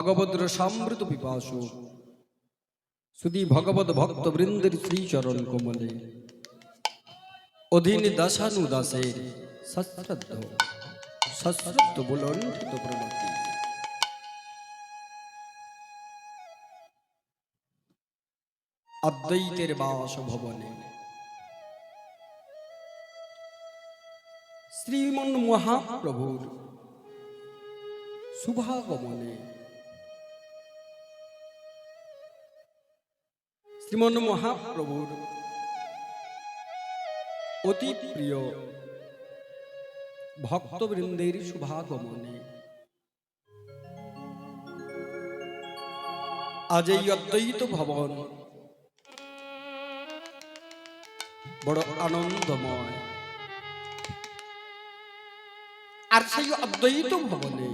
ভগবদ্র সমৃত পিপাসু সুধী ভগবত ভক্ত বৃন্দের শ্রীচরণ কমলে অধীন দাসানুদাসের সশ্রদ্ধ সশ্রদ্ধ বুলণ্ঠিত প্রণতি। অদ্বৈতের বাসভবনে শ্রীমন মহাপ্রভুর শুভাগমনে শ্রীমন মহাপ্রভুর অতি প্রিয় ভক্তবৃন্দের শুভাগমনে আজ এই অদ্বৈত ভবন বড় আনন্দময়। আর সেই অদ্বৈত ভবনে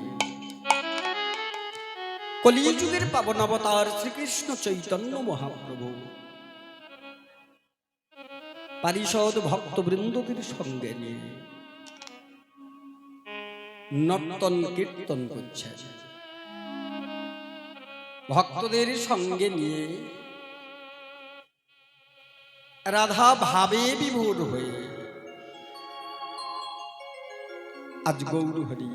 কলিযুগের পাবন অবতার শ্রীকৃষ্ণ চৈতন্য মহাপ্রভু পারিষদ ভক্তবৃন্দদের সঙ্গে নিয়ে নর্তন কীর্তন করছেন। ভক্তদের সঙ্গে নিয়ে রাধা ভাবে বিভোর হয়ে আজ গৌর হরি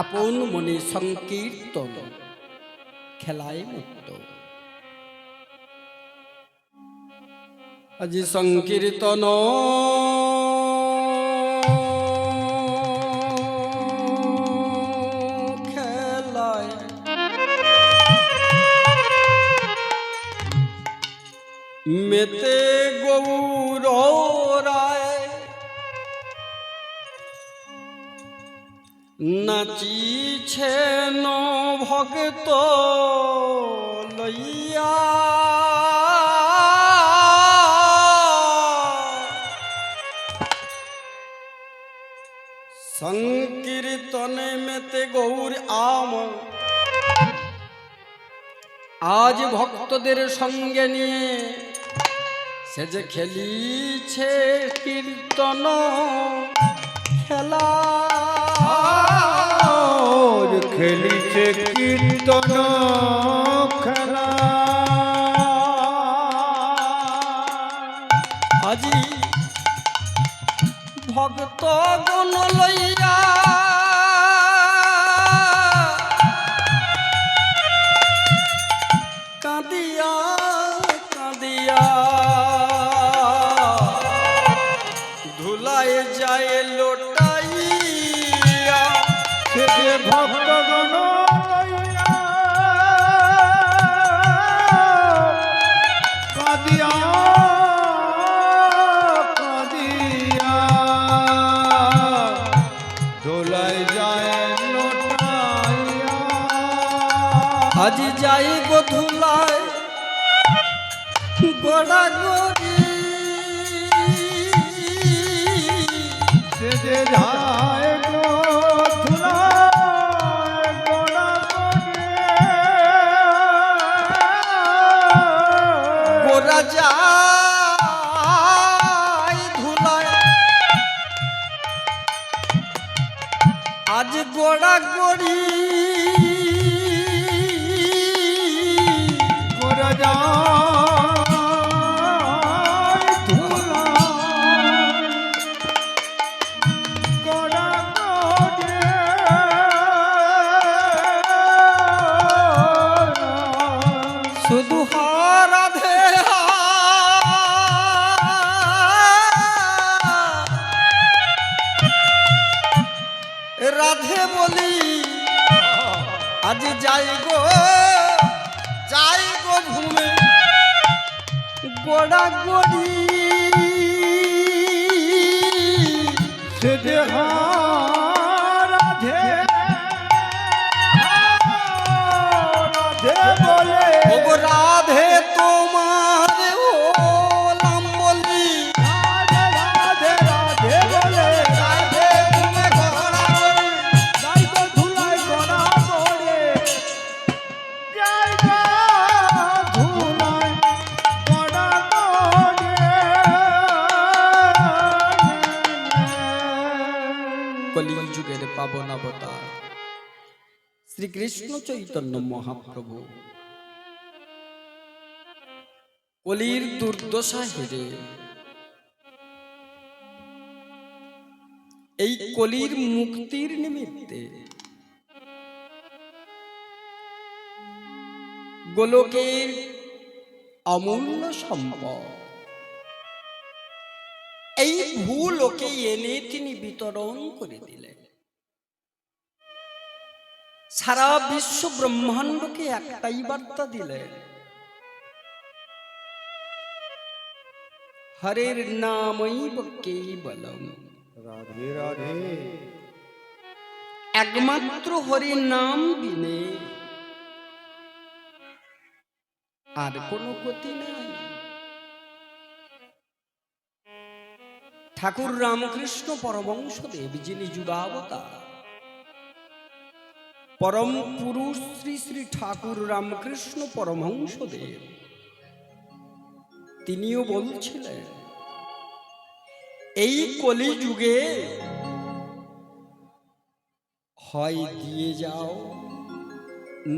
আপন মনে সংকীর্তন খেলায় মুক্ত। আজ সংকীর্তন খেলায় মেতে গৌর রায় নাচিছেন ভক্ত লইয়া। সংকীর্তনে মেতে গৌর আম আজ ভক্তদের সঙ্গে নিয়ে সে যে খেলিছে কীর্তন খেলা। খেলিছে কীর্তন খেলা। আজি ভক্ত গণ লইয়া কাঁদিয়া কাঁদিয়া ধুলায় যায় লোটাইয়া। সে যে ভক্তগণ কাঁদিয়া কাঁদিয়া দোলায় যায় লোটাইয়া। আজি যাই গো ধুলায় গোড়া গড়ি সে যে যায় গো ধুলায় গোড়া গোড়া যায় ধুলায় আজ গোড়া গড়ি গোড়া যায় ধুলায় গোড়া শুধু রাধে রাধে বলি আজ যাই গো ঘুমে গোড়া গড়ি। সে যে রাধে রাধে বলে ওগো রাধে তোমার ওলাম বলি রাধে রাধে রাধে বলে রাধে তুমি গোড়া গড়ি যাই গো ধুলায় গোড়া গড়ে যাই গো ধুলায় গোড়া গড়ে। কলিযুগের পাবন অবতার শ্রীকৃষ্ণ চৈতন্য মহাপ্রভু কলির দুর্দশা হেরে এই কলির মুক্তির নিমিত্তে গোলকের অমূল্য সম্পদ এই ভূলোকে এনে তিনি বিতরণ করে দিলেন। সারা বিশ্ব ব্রহ্মাণ্ডকে একটাই বার্তা দিলেন, হরের নামৈব কেবলম। রাধে রাধে। একমাত্র হরির নাম বিনে আর কোনো গতি নাই। ঠাকুর রামকৃষ্ণ পরমহংসদেব যিনি যুগাবতার, পরম পুরুষ শ্রী শ্রী ঠাকুর রামকৃষ্ণ পরমহংসদেব তিনিও বলছিলেন, এই কলিযুগে হয় দিয়ে যাও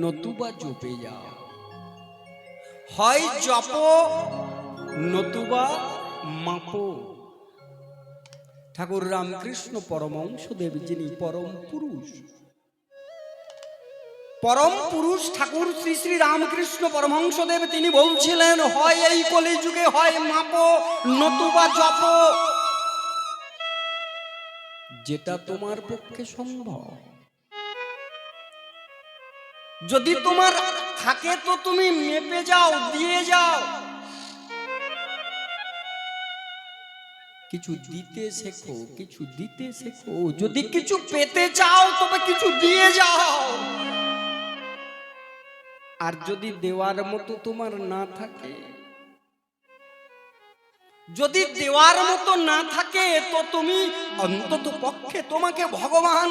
নতুবা জপে যাও, হয় জপ নতুবা মাপো। ঠাকুর রামকৃষ্ণ পরমহংসদেব যিনি পরম পুরুষ ঠাকুর শ্রী শ্রী রামকৃষ্ণ পরমহংসদেব তিনি বলছিলেন, হয় এই কলিযুগে হয় মাপো নতুবা জপ, যেটা তোমার পক্ষে সম্ভব। যদি তোমার থাকে তো তুমি মেপে যাও, দিয়ে যাও, কিছু দিতে শেখো, কিছু দিতে শেখো। যদি কিছু পেতে চাও তবে কিছু দিয়ে যাও। আর যদি দেওয়ার মতো তোমার না থাকে, যদি দেওয়ার মতো না থাকে তো তুমি অন্তত পক্ষে তোমাকে ভগবান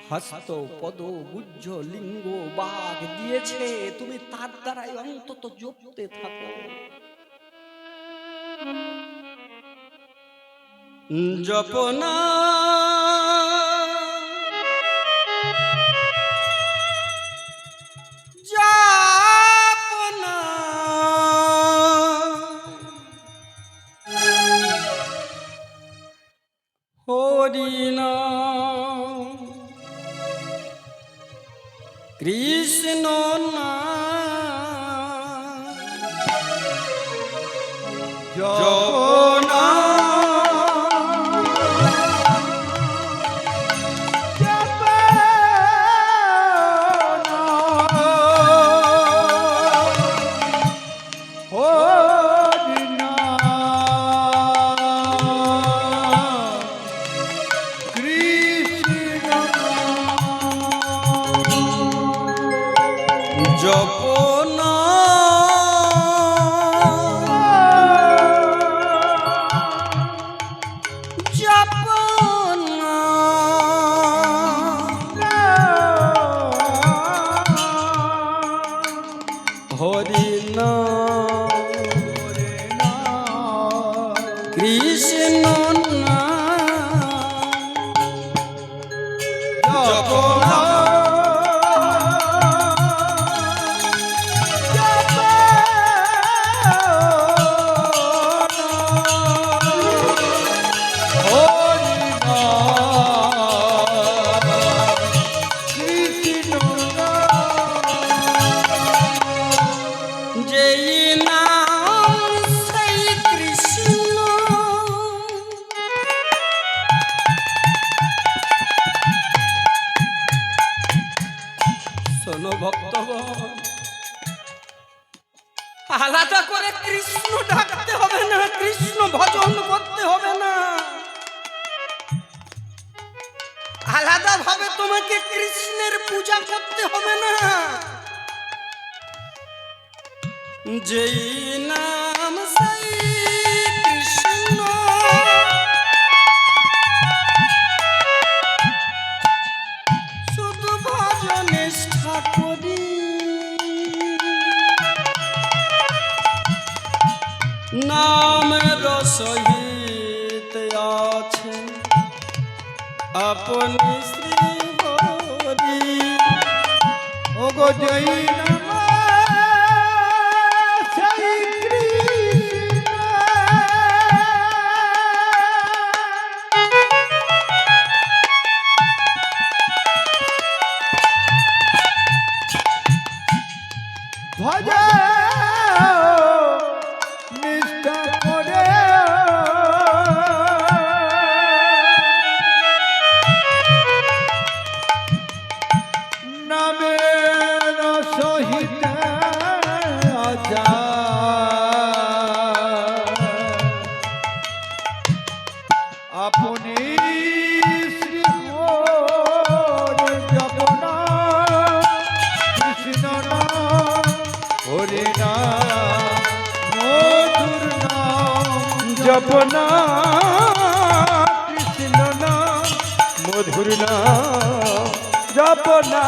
হস্ত পদ গুহ্য লিঙ্গ বাগ দিয়েছে, তুমি তার দ্বারাই অন্তত জপতে থাকো। জপনা জপনা হরিনা কৃষ্ণ না জপনা জপনা জপনা হরিনা কৃষ্ণ না জপনা ভক্তগণ, আলাদা করে কৃষ্ণ ডাকতে হবে না, কৃষ্ণ ভজন করতে হবে না, আলাদা ভাবে তোমাকে কৃষ্ণের পূজা করতে হবে না। যেই নাম সেই কৃষ্ণ, শুধু ভজন নিষ্ঠা করি, নামের সহিত আছে আপনি শ্রী হরি। গো জয় নমঃ সেই কৃষ্ণ ভজ নিষ্ঠা করে নামের সহিত আচার আপনি শ্রী হরি জগন্নাথ কৃষ্ণ নাম হরি নাম মধুর নাম জপনা কৃষ্ণ নাম মধুর নাম জপনা